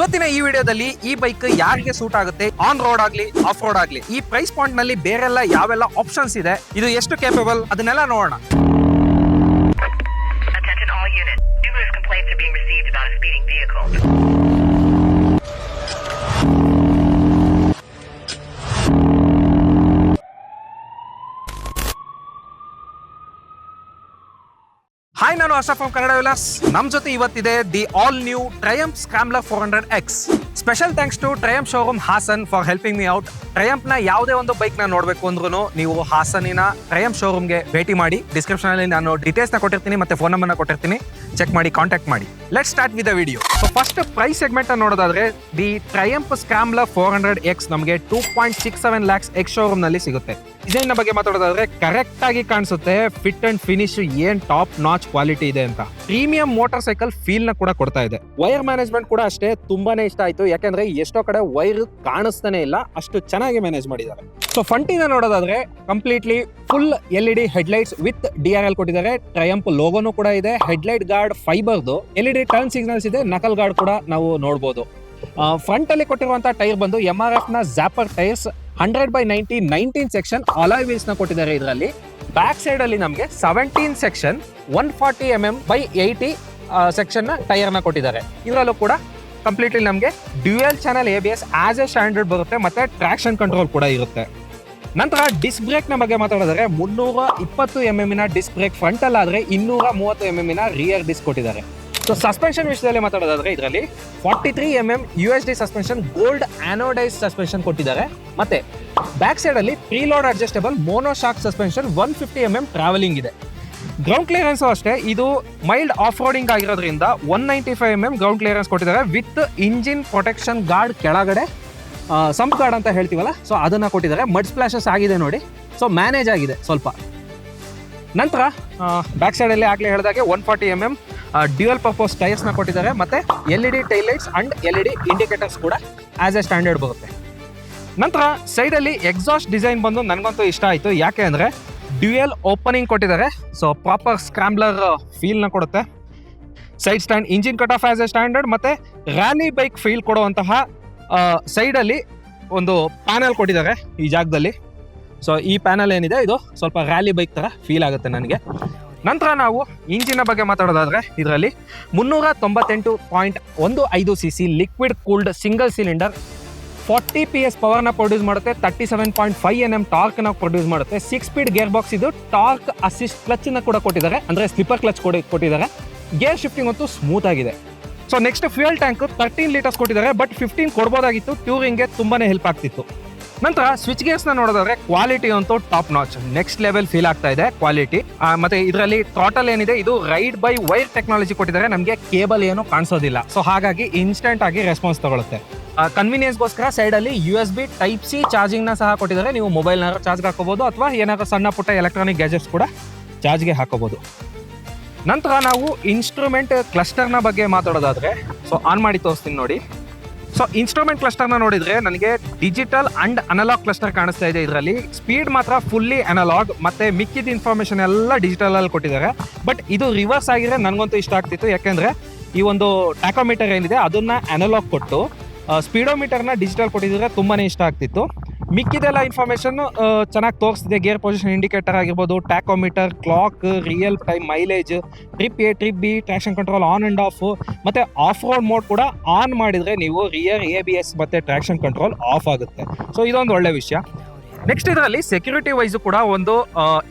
ಇವತ್ತಿನ ಈ ವಿಡಿಯೋದಲ್ಲಿ ಈ ಬೈಕ್ ಯಾರಿಗೆ ಸೂಟ್ ಆಗುತ್ತೆ, ಆನ್ ರೋಡ್ ಆಗ್ಲಿ ಆಫ್ ರೋಡ್ ಆಗ್ಲಿ, ಈ ಪ್ರೈಸ್ ಪಾಯಿಂಟ್ ನಲ್ಲಿ ಬೇರೆಲ್ಲ ಯಾವೆಲ್ಲ ಆಪ್ಷನ್ಸ್ ಇದೆ, ಇದು ಎಷ್ಟು ಕೇಪಬಲ್, ಅದನ್ನೆಲ್ಲ ನೋಡೋಣ. ಹಾಯ್, ನಾನು ಅಶರಫ್ ಫ್ರಮ್ ಕನ್ನಡ ವಿಲಾಸ್. ನಮ್ ಜೊತೆ ಇವತ್ತಿದೆ the all new Triumph Scrambler 400X. Special thanks to Triumph showroom Hassan for helping me out. Triumph ನ ಯಾವುದೇ ಒಂದು ಬೈಕ್ ನ ನೋಡ್ಬೇಕು ಅಂದ್ರೂ ನೀವು ಹಾಸನಿನ ಟ್ರಯಂಫ್ ಶೋರೂಮ್ಗೆ ಭೇಟಿ ಮಾಡಿ. ಡಿಸ್ಕ್ರಿಪ್ಷನ್ ಅಲ್ಲಿ ನಾನು ಡೀಟೇಲ್ಸ್ ನ ಕೊಟ್ಟಿರ್ತೀನಿ, ಮತ್ತೆ ಫೋನ್ ನಂಬರ್ ನ ಕೊಟ್ಟಿರ್ತೀನಿ. ಚೆಕ್ ಮಾಡಿ, ಕಾಂಟ್ಯಾಕ್ಟ್ ಮಾಡಿ. Let's start with the video. So first prize segment ನೋಡೋದಾದ್ರೆ ದಿ ಟ್ರಯಂಫ್ ಸ್ಕ್ರಾಂಬ್ಲರ್ 400X ನಮಗೆ 2.67 lakhs ಎಕ್ಸ್ ಶೋರೂಮ್ ನಲ್ಲಿ ಸಿಗುತ್ತೆ. ಡಿಸೈನ್ ನ ಬಗ್ಗೆ ಮಾತಾಡೋದಾದ್ರೆ ಕರೆಕ್ಟ್ ಆಗಿ ಕಾಣಿಸುತ್ತೆ. ಫಿಟ್ ಅಂಡ್ ಫಿನಿಶ್ ಏನ್ ಟಾಪ್ ನಾಚ್ ಕ್ವಾಲಿಟಿ ಇದೆ ಅಂತ. ಪ್ರೀಮಿಯಂ ಮೋಟಾರ್ ಸೈಕಲ್ ಫೀಲ್ ನ ಕೂಡ ಕೊಡ್ತಾ ಇದೆ. ವೈರ್ ಮ್ಯಾನೇಜ್ಮೆಂಟ್ ಕೂಡ ಅಷ್ಟೇ ತುಂಬಾನೇ ಇಷ್ಟ ಆಯ್ತು, ಯಾಕಂದ್ರೆ ಎಷ್ಟೋ ಕಡೆ ವೈರ್ ಕಾಣಿಸ್ತಾನೆ ಇಲ್ಲ, ಅಷ್ಟು ಚೆನ್ನಾಗಿ ಮ್ಯಾನೇಜ್ ಮಾಡಿದ್ದಾರೆ. ಸೊ ಫಂಟಿನ ನೋಡೋದಾದ್ರೆ completely full LED headlights with DRL ಕೊಟ್ಟಿದ್ದಾರೆ. ಟ್ರಯಂಫ್ ಲೋಗೋನು ಕೂಡ ಇದೆ. ಹೆಡ್ಲೈಟ್ ಗಾರ್ಡ್ ಫೈಬರ್ದು LED ಟರ್ನ್ ಸಿಗ್ನಲ್ಸ್ ಇದೆ. ನಕಲ್ ಗಾರ್ಡ್ ಕೂಡ ನಾವು ನೋಡಬಹುದು. ಫ್ರಂಟ್ ಅಲ್ಲಿ ಕೊಟ್ಟಿರುವಂತಹ ಟೈರ್ ಬಂದು MRF ನ ಜಾಪರ್ ಟೈರ್ಸ್ 100/90 19 ಸೆಕ್ಷನ್ ಅಲಾಯ್ ವೀಲ್ಸ್ ನ ಕೊಟ್ಟಿದ್ದಾರೆ. ಇದರಲ್ಲಿ ಬ್ಯಾಕ್ ಸೈಡ್ ಅಲ್ಲಿ ನಮಗೆ 17 ಸೆಕ್ಷನ್ 140 mm/80 ಸೆಕ್ಷನ್ ನ ಟೈರ್ ನ ಕೊಟ್ಟಿದ್ದಾರೆ. ಇದರಲ್ಲೂ ಕೂಡ ಕಂಪ್ಲೀಟ್ಲಿ ನಮಗೆ dual channel ABS as a standard ಬರುತ್ತೆ, ಮತ್ತೆ ಟ್ರಾಕ್ಷನ್ ಕಂಟ್ರೋಲ್ ಕೂಡ ಇರುತ್ತೆ. ನಂತರ ಡಿಸ್ಕ್ ಬ್ರೇಕ್ ನ ಬಗ್ಗೆ ಮಾತಾಡಿದ್ರೆ 320 mm ನ ಡಿಸ್ಕ್ ಬ್ರೇಕ್ ಫ್ರಂಟ್ ಅಲ್ಲಿ ಆದ್ರೆ 230 mm ನ ರಿಯರ್ ಡಿಸ್ಕ್ ಕೊಟ್ಟಿದ್ದಾರೆ. ಸೊ ಸಸ್ಪೆನ್ಷನ್ ವಿಷಯದಲ್ಲಿ ಮಾತಾಡೋದಾದ್ರೆ ಇದರಲ್ಲಿ 43 mm USD suspension gold anodise suspension ಕೊಟ್ಟಿದ್ದಾರೆ. ಮತ್ತೆ ಬ್ಯಾಕ್ ಸೈಡ್ ಅಲ್ಲಿ preload adjustable mono shock suspension 150 mm travelling ಇದೆ. ಗ್ರೌಂಡ್ ಕ್ಲಿಯರೆನ್ಸ್ ಅಷ್ಟೇ, ಇದು ಮೈಲ್ಡ್ ಆಫ್ ರೋಡಿಂಗ್ ಆಗಿರೋದ್ರಿಂದ 195 mm ಗ್ರೌಂಡ್ ಕ್ಲಿಯರೆನ್ಸ್ ಕೊಟ್ಟಿದ್ದಾರೆ ವಿತ್ ಇಂಜಿನ್ ಪ್ರೊಟೆಕ್ಷನ್ ಗಾರ್ಡ್ ಕೆಳಗಡೆ ಸಂಪ್ ಗಾರ್ಡ್ ಅಂತ ಹೇಳ್ತೀವಲ್ಲ, ಸೊ ಅದನ್ನ ಕೊಟ್ಟಿದ್ದಾರೆ. ಮಡ್ ಸ್ಪ್ಲಾಶಸ್ ಆಗಿದೆ ನೋಡಿ, ಸೊ ಮ್ಯಾನೇಜ್ ಆಗಿದೆ ಸ್ವಲ್ಪ. ನಂತರ ಬ್ಯಾಕ್ ಸೈಡ್ ಅಲ್ಲಿ ಆಗ್ಲೇ ಹೇಳಿದಾಗೆ 140 mm ಡ್ಯೂಯಲ್ ಪರ್ಪೋಸ್ ಟೈರ್ಸ್ ನ ಕೊಟ್ಟಿದ್ದಾರೆ. ಮತ್ತೆ LED tail lights and LED indicators ಕೂಡ ಆಸ್ ಎ ಸ್ಟ್ಯಾಂಡರ್ಡ್ ಬರುತ್ತೆ. ನಂತರ ಸೈಡ್ ಅಲ್ಲಿ ಎಕ್ಸಾಸ್ಟ್ ಡಿಸೈನ್ ಬಂದು ನನಗಂತೂ ಇಷ್ಟ ಆಯ್ತು, ಯಾಕೆ ಅಂದ್ರೆ ಡ್ಯೂಯಲ್ ಓಪನಿಂಗ್ ಕೊಟ್ಟಿದ್ದಾರೆ. ಸೊ ಪ್ರಾಪರ್ ಸ್ಕ್ರಾಂಬ್ಲರ್ ಫೀಲ್ ನ ಕೊಡುತ್ತೆ. Side stand engine cut off as a standard, ಮತ್ತೆ ರ್ಯಾಲಿ ಬೈಕ್ ಫೀಲ್ ಕೊಡುವಂತಹ ಸೈಡ್ ಅಲ್ಲಿ ಒಂದು ಪ್ಯಾನಲ್ ಕೊಟ್ಟಿದ್ದಾರೆ ಈ ಜಾಗದಲ್ಲಿ. ಸೊ ಈ ಪ್ಯಾನಲ್ ಏನಿದೆ ಇದು ಸ್ವಲ್ಪ ರ್ಯಾಲಿ ಬೈಕ್ ತರ ಫೀಲ್ ಆಗುತ್ತೆ ನನಗೆ. ನಂತರ ನಾವು ಇಂಜಿನ್ ಬಗ್ಗೆ ಮಾತಾಡೋದಾದ್ರೆ ಇದರಲ್ಲಿ 398.15 cc liquid cooled single cylinder 40 PS power ನ ಪ್ರೊಡ್ಯೂಸ್ ಮಾಡುತ್ತೆ. 37.5 Nm ಟಾರ್ಕ್ ನ ಪ್ರೊಡ್ಯೂಸ್ ಮಾಡುತ್ತೆ. 6 ಸ್ಪೀಡ್ ಗೇರ್ ಬಾಕ್ಸ್ ಇದು. ಟಾರ್ಕ್ ಅಸಿಸ್ಟ್ ಕ್ಲಚ್ ನ ಕೂಡ ಕೊಟ್ಟಿದ್ದಾರೆ, ಅಂದ್ರೆ ಸ್ಲಿಪ್ಪರ್ ಕ್ಲಚ್ ಕೊಟ್ಟಿದ್ದಾರೆ. ಗೇರ್ ಶಿಫ್ಟಿಂಗ್ ಅಂತೂ ಸ್ಮೂತ್ ಆಗಿದೆ. So next fuel tank 13 litres ಕೊಟ್ಟಿದ್ದಾರೆ, ಬಟ್ 15 ಕೊಡ್ಬೋದಾಗಿತ್ತು. ಟ್ಯೂರಿಂಗ್ಗೆ ತುಂಬಾನೇ ಹೆಲ್ಪ್ ಆಗ್ತಿತ್ತು. ನಂತರ ಸ್ವಿಚ್ ಗೇರ್ಸ್ ನ ನೋಡೋದಾದ್ರೆ ಕ್ವಾಲಿಟಿ ಅಂತೂ top notch, next level feel ಆಗ್ತಾ ಇದೆ ಕ್ವಾಲಿಟಿ. ಮತ್ತೆ ಇದರಲ್ಲಿ ಥ್ರಾಟಲ್ ಏನಿದೆ ಇದು ರೈಡ್ ಬೈ ವೈರ್ ಟೆಕ್ನಾಲಜಿ ಕೊಟ್ಟಿದ್ದಾರೆ. ನಮಗೆ ಕೇಬಲ್ ಏನು ಕಾಣಿಸೋದಿಲ್ಲ, ಸೊ ಹಾಗಾಗಿ ಇನ್ಸ್ಟೆಂಟ್ ಆಗಿ ರೆಸ್ಪಾನ್ಸ್ ತಗೊಳುತ್ತೆ. ಕನ್ವೀನಿಯನ್ಸ್ಗೋಸ್ಕರ ಸೈಡ್ ಅಲ್ಲಿ USB Type-C ಚಾರ್ಜಿಂಗ್ ನ ಸಹ ಕೊಟ್ಟಿದ್ದಾರೆ. ನೀವು ಮೊಬೈಲ್ ಚಾರ್ಜ್ ಹಾಕೋಬಹುದು, ಅಥವಾ ಏನಾದ್ರು ಸಣ್ಣ ಪುಟ್ಟ ಎಲೆಕ್ಟ್ರಾನಿಕ್ ಗ್ಯಾಜೆಟ್ಸ್ ಕೂಡ ಚಾರ್ಜ್ಗೆ ಹಾಕೋಬಹುದು. ನಂತರ ನಾವು ಇನ್ಸ್ಟ್ರೂಮೆಂಟ್ ಕ್ಲಸ್ಟರ್ ನ ಬಗ್ಗೆ ಮಾತಾಡೋದಾದ್ರೆ, ಸೊ ಆನ್ ಮಾಡಿ ತೋರಿಸ್ತೀನಿ ನೋಡಿ. ಸೊ ಇನ್ಸ್ಟ್ರೂಮೆಂಟ್ ಕ್ಲಸ್ಟರ್ ನ ನೋಡಿದ್ರೆ ನನಗೆ ಡಿಜಿಟಲ್ ಅಂಡ್ ಅನಲಾಗ್ ಕ್ಲಸ್ಟರ್ ಕಾಣಿಸ್ತಾ ಇದೆ. ಇದರಲ್ಲಿ ಸ್ಪೀಡ್ ಮಾತ್ರ ಫುಲ್ಲಿ ಅನಲಾಗ್, ಮತ್ತೆ ಮಿಕ್ಕಿದ ಇನ್ಫಾರ್ಮೇಶನ್ ಎಲ್ಲ ಡಿಜಿಟಲ್ ಅಲ್ಲಿ ಕೊಟ್ಟಿದ್ದಾರೆ. ಬಟ್ ಇದು ರಿವರ್ಸ್ ಆಗಿದ್ರೆ ನನಗಂತೂ ಇಷ್ಟ ಆಗ್ತಿತ್ತು, ಯಾಕೆಂದ್ರೆ ಈ ಒಂದು ಟ್ಯಾಕೋಮೀಟರ್ ಏನಿದೆ ಅದನ್ನ ಅನಲಾಗ್ ಕೊಟ್ಟು ಸ್ಪೀಡೋಮೀಟರ್ ನ ಡಿಜಿಟಲ್ ಕೊಟ್ಟಿದ್ರೆ ತುಂಬಾನೇ ಇಷ್ಟ ಆಗ್ತಿತ್ತು. ಮಿಕ್ಕಿದೆಲ್ಲ ಇನ್ಫಾರ್ಮೇಶನ್ ಚೆನ್ನಾಗಿ ತೋರಿಸ್ತಿದೆ. ಗೇರ್ ಪೊಸಿಷನ್ ಇಂಡಿಕೇಟರ್ ಆಗಿರ್ಬೋದು, tachometer, clock, real time mileage, trip A trip B, traction control on and of, ಮತ್ತೆ ಆಫ್ ರೋಡ್ ಮೋಡ್ ಕೂಡ ಆನ್ ಮಾಡಿದ್ರೆ ನೀವು ರಿಯರ್ ABS ಮತ್ತೆ ಟ್ರಾಕ್ಷನ್ ಕಂಟ್ರೋಲ್ ಆಫ್ ಆಗುತ್ತೆ. ಸೊ ಇದೊಂದು ಒಳ್ಳೆ ವಿಷಯ. ನೆಕ್ಸ್ಟ್ ಇದರಲ್ಲಿ ಸೆಕ್ಯೂರಿಟಿ ವೈಸ್ ಕೂಡ ಒಂದು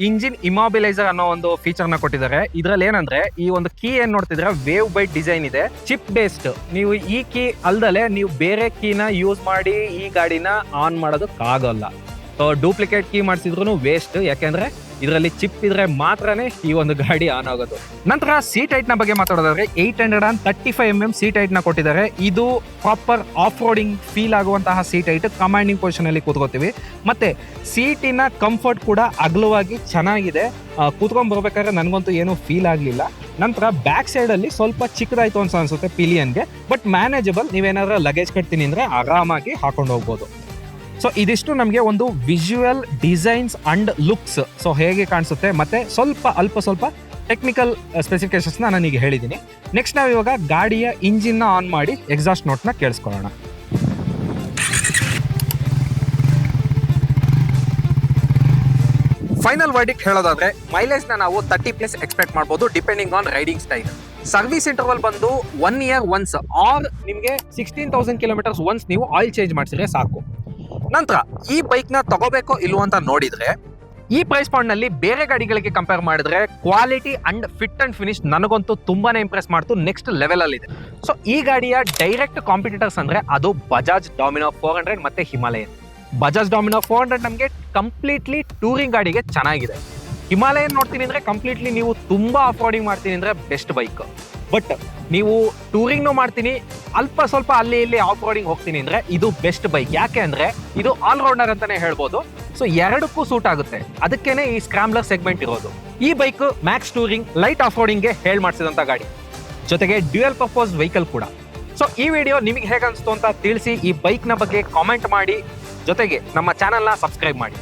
ಇಂಜಿನ್ ಇಮಾಬಿಲೈಸರ್ ಅನ್ನೋ ಒಂದು ಫೀಚರ್ ನ ಕೊಟ್ಟಿದ್ದಾರೆ. ಇದರಲ್ಲಿ ಏನಂದ್ರೆ ಈ ಒಂದು ಕೀ ಏನ್ ನೋಡ್ತಿದ್ರೆ ವೇವ್ ಬೈಟ್ ಡಿಸೈನ್ ಇದೆ, ಚಿಪ್ ಬೇಸ್ಡ್. ನೀವು ಈ ಕೀ ಅಲ್ದಲೆ ನೀವು ಬೇರೆ ಕೀನ ಯೂಸ್ ಮಾಡಿ ಈ ಗಾಡಿನ ಆನ್ ಮಾಡೋದಕ್ಕಾಗಲ್ಲ. ಸೊ ಡೂಪ್ಲಿಕೇಟ್ ಕೀ ಮಾಡಿಸಿದ್ರು ವೇಸ್ಟ್, ಯಾಕೆಂದ್ರೆ ಇದರಲ್ಲಿ ಚಿಪ್ ಇದ್ರೆ ಮಾತ್ರನೇ ಈ ಒಂದು ಗಾಡಿ ಆನ್ ಆಗೋದು. ನಂತರ ಸೀಟ್ ಹೈಟ್ ನ ಬಗ್ಗೆ ಮಾತಾಡೋದಾದ್ರೆ 835 mm ಸೀಟ್ ಹೈಟ್ ನ ಕೊಟ್ಟಿದ್ದಾರೆ. ಇದು ಪ್ರಾಪರ್ ಆಫ್ ರೋಡಿಂಗ್ ಫೀಲ್ ಆಗುವಂತಹ ಸೀಟ್ ಹೈಟ್. ಕಮಾಂಡಿಂಗ್ ಪೊಸಿಷನ್ ಅಲ್ಲಿ ಕೂತ್ಕೋತೀವಿ. ಮತ್ತೆ ಸೀಟಿನ ಕಂಫರ್ಟ್ ಕೂಡ ಅಗಲವಾಗಿ ಚೆನ್ನಾಗಿದೆ. ಕೂತ್ಕೊಂಡ್ ಬರ್ಬೇಕಾದ್ರೆ ನನಗಂತೂ ಏನೂ ಫೀಲ್ ಆಗ್ಲಿಲ್ಲ. ನಂತರ ಬ್ಯಾಕ್ ಸೈಡ್ ಅಲ್ಲಿ ಸ್ವಲ್ಪ ಚಿಕ್ಕದಾಯ್ತು ಅಂತ ಅನ್ಸುತ್ತೆ ಪಿಲಿಯನ್ಗೆ, ಬಟ್ ಮ್ಯಾನೇಜಬಲ್. ನೀವೇನಾದ್ರೂ ಲಗೇಜ್ ಕಟ್ತೀನಿ ಅಂದ್ರೆ ಆರಾಮಾಗಿ ಹಾಕೊಂಡು ಹೋಗ್ಬೋದು. ಸೊ ಇದಿಷ್ಟು ನಮಗೆ ಒಂದು visual designs and looks, so ಹೇಗೆ ಕಾಣಿಸುತ್ತೆ, ಮತ್ತೆ ಸ್ವಲ್ಪ ಟೆಕ್ನಿಕಲ್ ಸ್ಪೆಸಿಫಿಕೇಶನ್ಸ್ನ ನಾನು ಈಗ ಹೇಳಿದ್ದೀನಿ. ನೆಕ್ಸ್ಟ್ ನಾವು ಇವಾಗ ಗಾಡಿಯ ಇಂಜಿನ್ನ ಆನ್ ಮಾಡಿ ಎಕ್ಸಾಸ್ಟ್ ನೋಟ್ನ ಕೇಳಿಸ್ಕೊಳ್ಳೋಣ. ಫೈನಲ್ ವರ್ಡಿಕ್ಟ್ ಹೇಳೋದಾದ್ರೆ ಮೈಲೇಜ್ನ ನಾವು 30+ ಎಕ್ಸ್ಪೆಕ್ಟ್ ಮಾಡ್ಬೋದು depending on riding style. Service interval ಬಂದು 1 year ಒನ್ಸ್ ಆರ್ ನಿಮಗೆ 16,000 ಕಿಲೋಮೀಟರ್ಸ್ ಒನ್ಸ್ ನೀವು ಆಯಿಲ್ ಚೇಂಜ್ ಮಾಡಿಸಿದ್ರೆ ಸಾಕು. ನಂತರ ಈ ಬೈಕ್ನ ತಗೋಬೇಕೋ ಇಲ್ವೋ ಅಂತ ನೋಡಿದ್ರೆ ಈ ಪ್ರೈಸ್ ಪಾಯಿಂಟ್ ನಲ್ಲಿ ಬೇರೆ ಗಾಡಿಗಳಿಗೆ ಕಂಪೇರ್ ಮಾಡಿದ್ರೆ quality and fit and finish ನನಗಂತೂ ತುಂಬಾನೇ ಇಂಪ್ರೆಸ್ ಮಾಡ್ತು, ನೆಕ್ಸ್ಟ್ ಲೆವೆಲ್ ಅಲ್ಲಿ ಇದೆ. ಸೊ ಈ ಗಾಡಿಯ ಡೈರೆಕ್ಟ್ ಕಾಂಪಿಟೇಟರ್ಸ್ ಅಂದ್ರೆ ಅದು ಬಜಾಜ್ ಡಾಮಿನೋ 400 ಮತ್ತೆ ಹಿಮಾಲಯನ್. ಬಜಾಜ್ ಡಾಮಿನೋ 400 ನಮಗೆ ಕಂಪ್ಲೀಟ್ಲಿ ಟೂರಿಂಗ್ ಗಾಡಿಗೆ ಚೆನ್ನಾಗಿದೆ. ಹಿಮಾಲಯನ್ ನೋಡ್ತೀನಿ ಅಂದ್ರೆ ಕಂಪ್ಲೀಟ್ಲಿ ನೀವು ತುಂಬಾ ಆಫ್ ರೋಡಿಂಗ್ ಮಾಡ್ತೀನಿ ಅಂದ್ರೆ ಬೆಸ್ಟ್ ಬೈಕ್. ಬಟ್ ನೀವು ಟೂರಿಂಗ್ನು ಮಾಡ್ತೀನಿ ಅಲ್ಪ ಸ್ವಲ್ಪ ಅಲ್ಲಿ ಇಲ್ಲಿ ಆಫ್ ರೋಡಿಂಗ್ ಹೋಗ್ತೀನಿ ಅಂದ್ರೆ ಇದು ಬೆಸ್ಟ್ ಬೈಕ್. ಯಾಕೆ ಅಂದ್ರೆ ಇದು ಆಲ್ ರೌಂಡರ್ ಅಂತಾನೆ ಹೇಳ್ಬೋದು. ಸೊ ಎರಡಕ್ಕೂ ಸೂಟ್ ಆಗುತ್ತೆ, ಅದಕ್ಕೇನೆ ಈ ಸ್ಕ್ರಾಮ್ಲರ್ ಸೆಗ್ಮೆಂಟ್ ಇರೋದು. ಈ bike max touring light off ರೋಡಿಂಗ್ಗೆ ಹೇಳ್ ಮಾಡಿಸಿದಂತ ಗಾಡಿ, ಜೊತೆಗೆ ಡ್ಯುಯಲ್ ಪರ್ಪಸ್ ವೆಹಿಕಲ್ ಕೂಡ. ಸೊ ಈ ವಿಡಿಯೋ ನಿಮಗೆ ಹೇಗನ್ಸ್ತು ಅಂತ ತಿಳಿಸಿ, ಈ ಬೈಕ್ನ ಬಗ್ಗೆ ಕಾಮೆಂಟ್ ಮಾಡಿ, ಜೊತೆಗೆ ನಮ್ಮ ಚಾನಲ್ನ ಸಬ್ಸ್ಕ್ರೈಬ್ ಮಾಡಿ.